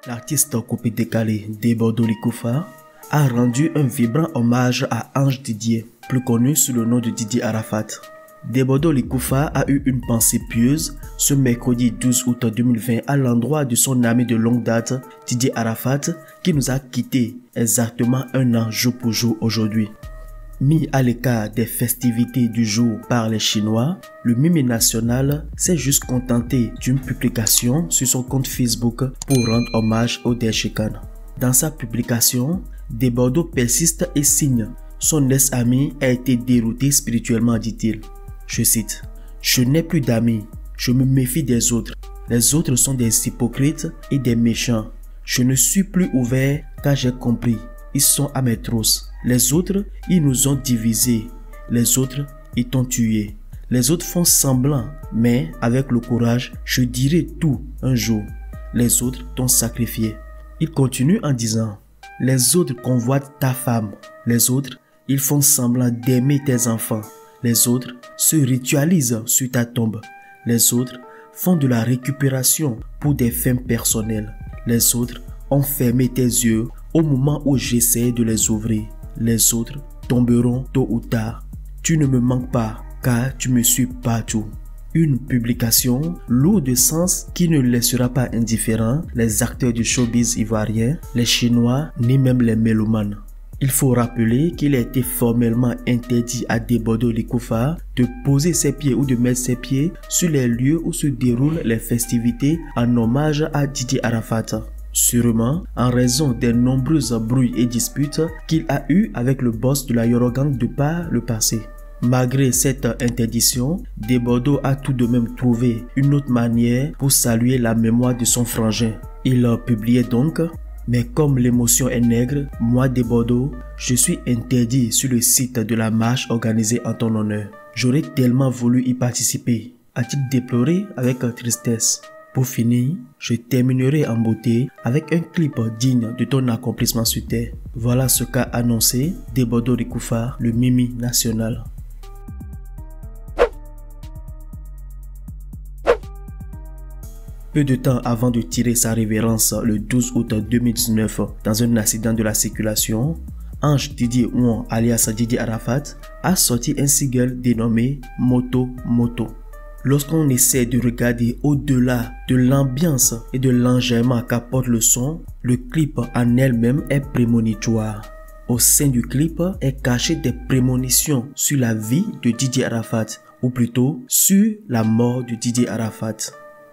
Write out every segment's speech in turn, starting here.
L'artiste Coupé Décalé Debodo Likoufa a rendu un vibrant hommage à Ange Didier, plus connu sous le nom de Didier Arafat. Debodo Likoufa a eu une pensée pieuse ce mercredi 12 août 2020 à l'endroit de son ami de longue date, Didier Arafat, qui nous a quittés exactement un an jour pour jour aujourd'hui. Mis à l'écart des festivités du jour par les Chinois, le Mimi national s'est juste contenté d'une publication sur son compte Facebook pour rendre hommage au Deshikan. Dans sa publication, Debodo persiste et signe « Son ex-ami a été dérouté spirituellement », dit-il. Je cite « Je n'ai plus d'amis, je me méfie des autres. Les autres sont des hypocrites et des méchants. Je ne suis plus ouvert car j'ai compris. Ils sont à mes trousses. Les autres, ils nous ont divisés. Les autres, ils t'ont tué. Les autres font semblant, mais avec le courage, je dirai tout un jour. Les autres t'ont sacrifié. » Il continue en disant « Les autres convoitent ta femme. Les autres, ils font semblant d'aimer tes enfants. Les autres se ritualisent sur ta tombe. Les autres font de la récupération pour des fins personnelles. Les autres ont fermé tes yeux au moment où j'essaie de les ouvrir. Les autres tomberont tôt ou tard. Tu ne me manques pas, car tu me suis partout. » Une publication lourde de sens qui ne laissera pas indifférents les acteurs du showbiz ivoirien, les Chinois, ni même les mélomanes. Il faut rappeler qu'il a été formellement interdit à Debodo Likoufa de poser ses pieds ou de mettre ses pieds sur les lieux où se déroulent les festivités en hommage à Didier Arafat. Sûrement en raison des nombreuses brouilles et disputes qu'il a eues avec le boss de la Yorogang de par le passé. Malgré cette interdiction, Debodo a tout de même trouvé une autre manière pour saluer la mémoire de son frangin. Il a publié donc « Mais comme l'émotion est nègre, moi Debodo, je suis interdit sur le site de la marche organisée en ton honneur. J'aurais tellement voulu y participer », a-t-il déploré avec tristesse. Pour finir, je terminerai en beauté avec un clip digne de ton accomplissement sur terre. Voilà ce qu'a annoncé Debodo Likoufa, le Mimi national. Peu de temps avant de tirer sa révérence le 12 août 2019 dans un accident de la circulation, Ange Didier Ouan alias Didier Arafat a sorti un single dénommé Moto Moto. Lorsqu'on essaie de regarder au-delà de l'ambiance et de l'enjaillement qu'apporte le son, le clip en elle-même est prémonitoire. Au sein du clip est caché des prémonitions sur la vie de Didier Arafat, ou plutôt sur la mort de Didier Arafat.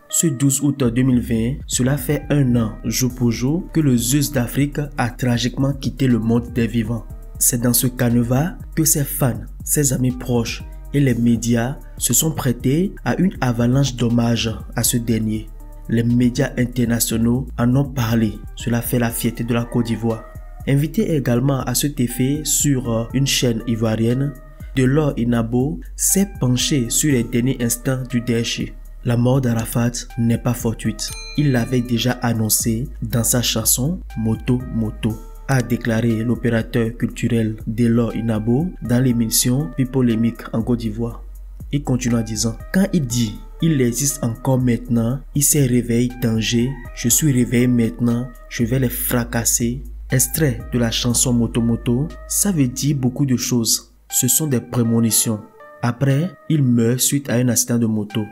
Ce 12 août 2020, cela fait un an, jour pour jour, que le Zeus d'Afrique a tragiquement quitté le monde des vivants. C'est dans ce canevas que ses fans, ses amis proches et les médias se sont prêtés à une avalanche d'hommages à ce dernier. Les médias internationaux en ont parlé, cela fait la fierté de la Côte d'Ivoire. Invité également à cet effet sur une chaîne ivoirienne, Delors Inabo s'est penché sur les derniers instants du déchet. La mort d'Arafat n'est pas fortuite. Il l'avait déjà annoncé dans sa chanson Moto Moto, a déclaré l'opérateur culturel Delors Inabo dans l'émission Pipolémique en Côte d'Ivoire. Il continue en disant « Quand il dit « Il existe encore maintenant, il s'est réveillé danger, je suis réveillé maintenant, je vais les fracasser », extrait de la chanson Moto Moto, ça veut dire beaucoup de choses. Ce sont des prémonitions. Après, il meurt suite à un accident de moto.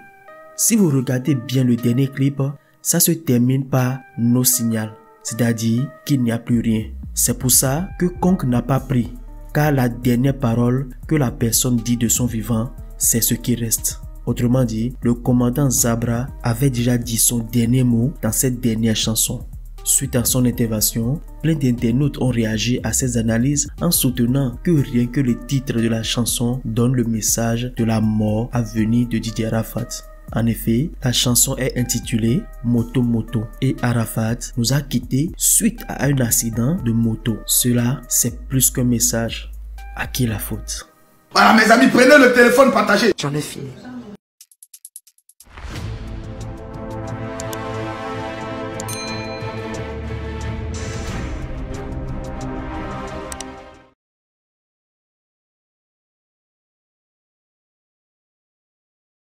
Si vous regardez bien le dernier clip, ça se termine par « no signal », c'est-à-dire qu'il n'y a plus rien. C'est pour ça que Konk n'a pas pris, car la dernière parole que la personne dit de son vivant, c'est ce qui reste. Autrement dit, le commandant Zabra avait déjà dit son dernier mot dans cette dernière chanson. Suite à son intervention, plein d'internautes ont réagi à ces analyses en soutenant que rien que le titre de la chanson donne le message de la mort à venir de Didier Arafat. En effet, la chanson est intitulée Moto Moto et Arafat nous a quittés suite à un accident de moto. Cela, c'est plus qu'un message. À qui la faute? Voilà mes amis, prenez le téléphone, partagez. J'en ai fini.